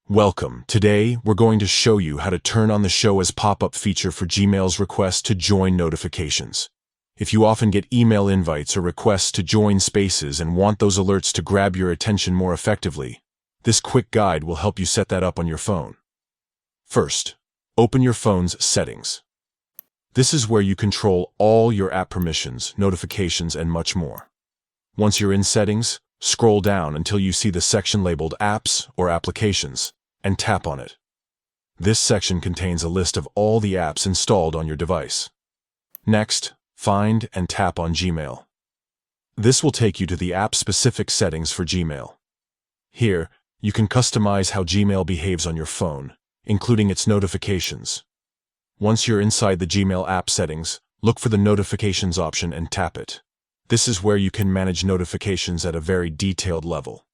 Welcome. Today, we're going to show you how to turn on the Show as Pop-up feature for Gmail's request to join notifications. If you often get email invites or requests to join spaces and want those alerts to grab your attention more effectively, this quick guide will help you set that up on your phone. First, open your phone's settings. This is where you control all your app permissions, notifications, and much more. Once you're in settings, scroll down until you see the section labeled Apps or Applications, and tap on it. This section contains a list of all the apps installed on your device. Next, find and tap on Gmail. This will take you to the app-specific settings for Gmail. Here, you can customize how Gmail behaves on your phone, including its notifications. Once you're inside the Gmail app settings, look for the Notifications option and tap it. This is where you can manage notifications at a very detailed level.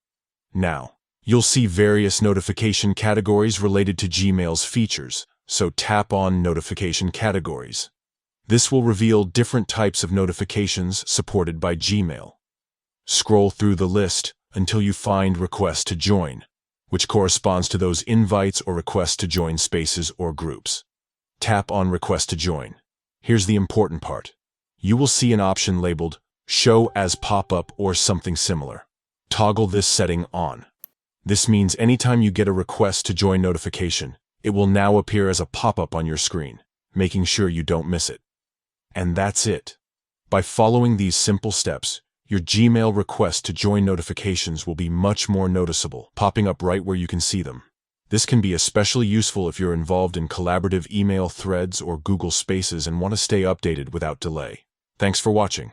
Now, you'll see various notification categories related to Gmail's features, so tap on Notification Categories. This will reveal different types of notifications supported by Gmail. Scroll through the list until you find Request to Join, which corresponds to those invites or requests to join spaces or groups. Tap on Request to Join. Here's the important part. You will see an option labeled Show as Pop-up or something similar. Toggle this setting on. This means anytime you get a request to join notification, it will now appear as a pop-up on your screen, making sure you don't miss it. And that's it. By following these simple steps, your Gmail request to join notifications will be much more noticeable, popping up right where you can see them. This can be especially useful if you're involved in collaborative email threads or Google Spaces and want to stay updated without delay. Thanks for watching.